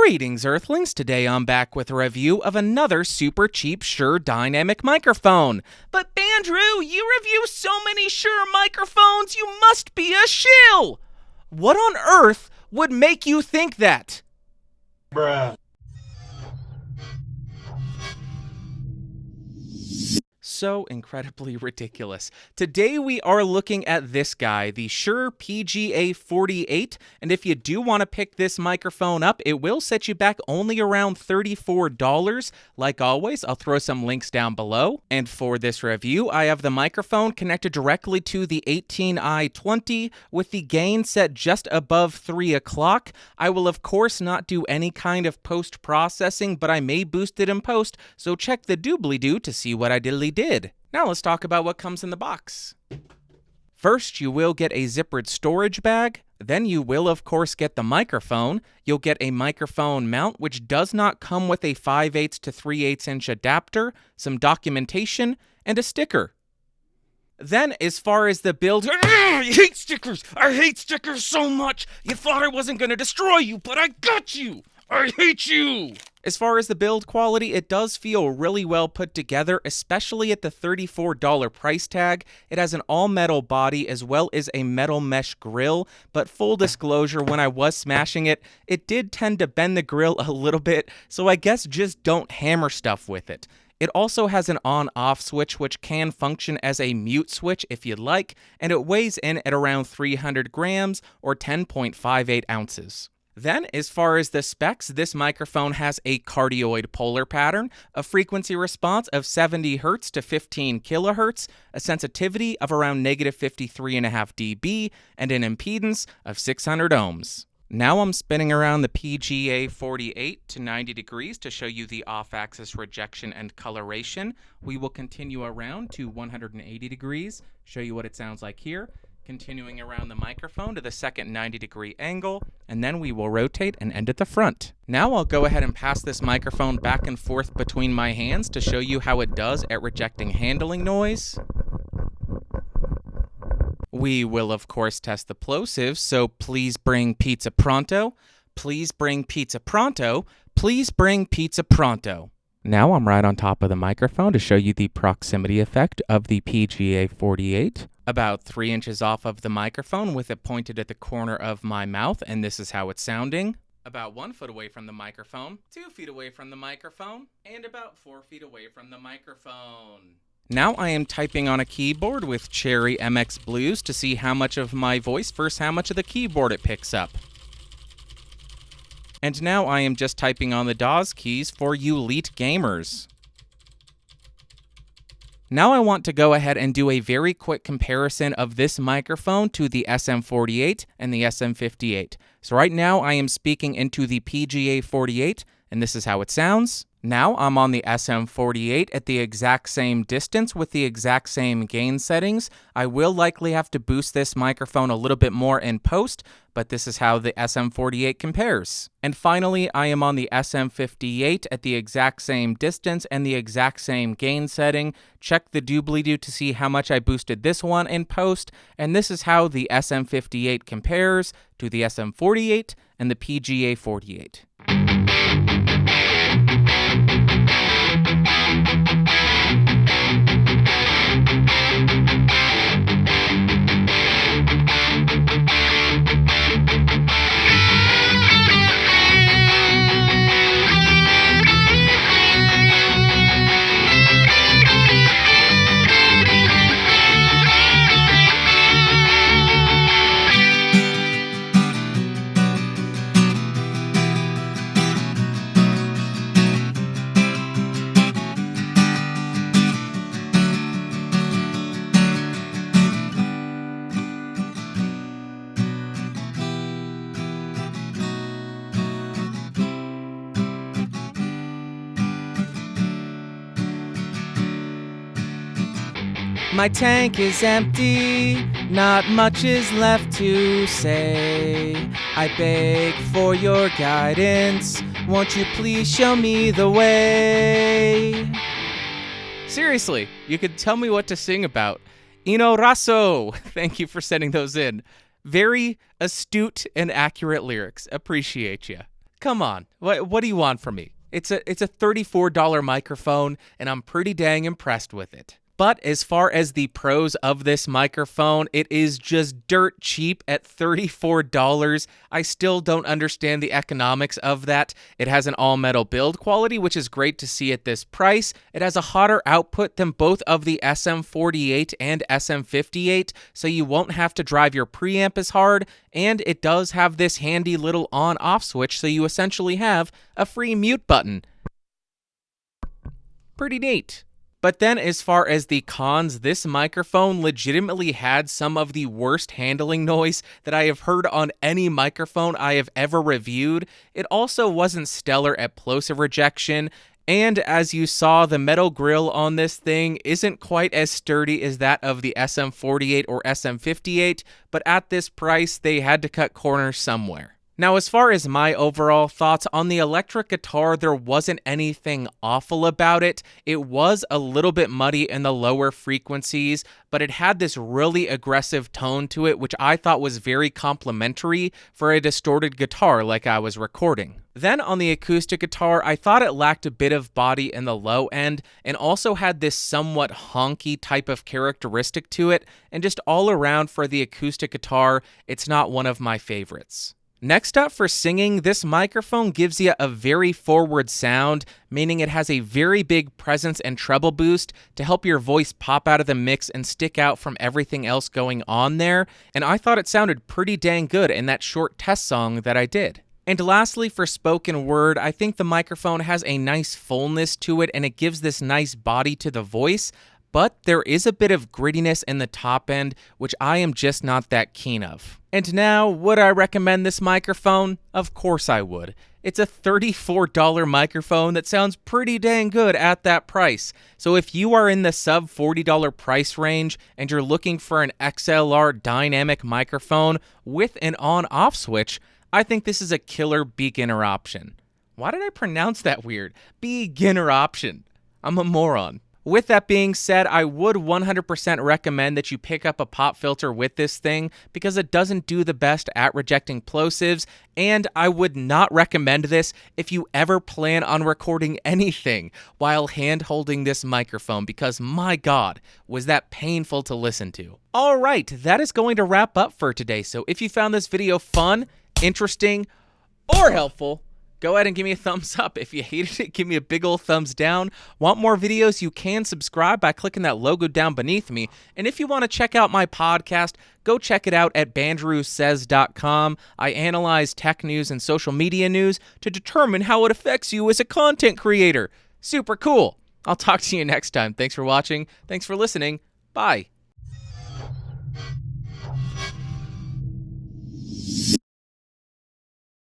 Greetings, Earthlings. Today I'm back with a review of another super cheap Shure dynamic microphone. But Andrew, you review so many Shure microphones, you must be a shill! What on earth would make you think that? Bruh. So incredibly ridiculous. Today we are looking at this guy, the Shure PGA48, and if you do want to pick this microphone up, it will set you back only around $34. Like always, I'll throw some links down below. And for this review, I have the microphone connected directly to the 18i20 with the gain set just above 3 o'clock. I will of course not do any kind of post-processing, but I may boost it in post, so check the doobly-doo to see what I diddly did. Now let's talk about what comes in the box. First, you will get a zippered storage bag. Then you will, of course, get the microphone. You'll get a microphone mount, which does not come with a 5/8 to 3/8 inch adapter, some documentation, and a sticker. Then, as far as the build, I hate stickers! I hate stickers so much! You thought I wasn't going to destroy you, but I got you! I hate you! As far as the build quality, it does feel really well put together, especially at the $34 price tag. It has an all-metal body as well as a metal mesh grill, but full disclosure, when I was smashing it, it did tend to bend the grill a little bit, so I guess just don't hammer stuff with it. It also has an on-off switch which can function as a mute switch if you'd like, and it weighs in at around 300 grams or 10.58 ounces. Then, as far as the specs, this microphone has a cardioid polar pattern, a frequency response of 70 Hz to 15 kHz, a sensitivity of around -53.5 dB, and an impedance of 600 ohms. Now I'm spinning around the PGA48 to 90 degrees to show you the off-axis rejection and coloration. We will continue around to 180 degrees, show you what it sounds like here. Continuing around the microphone to the second 90-degree angle, and then we will rotate and end at the front. Now I'll go ahead and pass this microphone back and forth between my hands to show you how it does at rejecting handling noise. We will, of course, test the plosive, so please bring pizza pronto. Please bring pizza pronto. Please bring pizza pronto. Now I'm right on top of the microphone to show you the proximity effect of the PGA48. About 3 inches off of the microphone with it pointed at the corner of my mouth, and this is how it's sounding. About 1 foot away from the microphone, 2 feet away from the microphone, and about 4 feet away from the microphone. Now I am typing on a keyboard with Cherry MX Blues to see how much of my voice versus how much of the keyboard it picks up. And now I am just typing on the DAW keys for you elite gamers. Now I want to go ahead and do a very quick comparison of this microphone to the SM48 and the SM58. So right now I am speaking into the PGA48, and this is how it sounds. Now I'm on the SM48 at the exact same distance with the exact same gain settings. I will likely have to boost this microphone a little bit more in post, but this is how the SM48 compares. And finally, I am on the SM58 at the exact same distance and the exact same gain setting. Check the doobly-doo to see how much I boosted this one in post, and this is how the SM58 compares to the SM48 and the PGA48. My tank is empty, not much is left to say. I beg for your guidance, won't you please show me the way? Seriously, you could tell me what to sing about. Ino Raso, thank you for sending those in. Very astute and accurate lyrics, appreciate ya. Come on, what do you want from me? It's a $34 microphone, and I'm pretty dang impressed with it. But as far as the pros of this microphone, it is just dirt cheap at $34. I still don't understand the economics of that. It has an all-metal build quality, which is great to see at this price. It has a hotter output than both of the SM48 and SM58, so you won't have to drive your preamp as hard, and it does have this handy little on-off switch, so you essentially have a free mute button. Pretty neat. But then as far as the cons, this microphone legitimately had some of the worst handling noise that I have heard on any microphone I have ever reviewed. It also wasn't stellar at plosive rejection, and as you saw, the metal grill on this thing isn't quite as sturdy as that of the SM48 or SM58, but at this price, they had to cut corners somewhere. Now, as far as my overall thoughts on the electric guitar, there wasn't anything awful about it. It was a little bit muddy in the lower frequencies, but it had this really aggressive tone to it, which I thought was very complimentary for a distorted guitar like I was recording. Then on the acoustic guitar, I thought it lacked a bit of body in the low end and also had this somewhat honky type of characteristic to it, and just all around for the acoustic guitar, it's not one of my favorites. Next up for singing, this microphone gives you a very forward sound, meaning it has a very big presence and treble boost to help your voice pop out of the mix and stick out from everything else going on there, and I thought it sounded pretty dang good in that short test song that I did. And lastly, for spoken word, I think the microphone has a nice fullness to it and it gives this nice body to the voice, but there is a bit of grittiness in the top end, which I am just not that keen of. And now, would I recommend this microphone? Of course I would. It's a $34 microphone that sounds pretty dang good at that price. So if you are in the sub $40 price range and you're looking for an XLR dynamic microphone with an on-off switch, I think this is a killer beginner option. Why did I pronounce that weird? Beginner option. I'm a moron. With that being said, I would 100% recommend that you pick up a pop filter with this thing because it doesn't do the best at rejecting plosives, and I would not recommend this if you ever plan on recording anything while hand-holding this microphone because, my God, was that painful to listen to. All right, that is going to wrap up for today, so if you found this video fun, interesting, or helpful, go ahead and give me a thumbs up. If you hated it, give me a big old thumbs down. Want more videos? You can subscribe by clicking that logo down beneath me. And if you want to check out my podcast, go check it out at bandrewsays.com. I analyze tech news and social media news to determine how it affects you as a content creator. Super cool. I'll talk to you next time. Thanks for watching. Thanks for listening. Bye.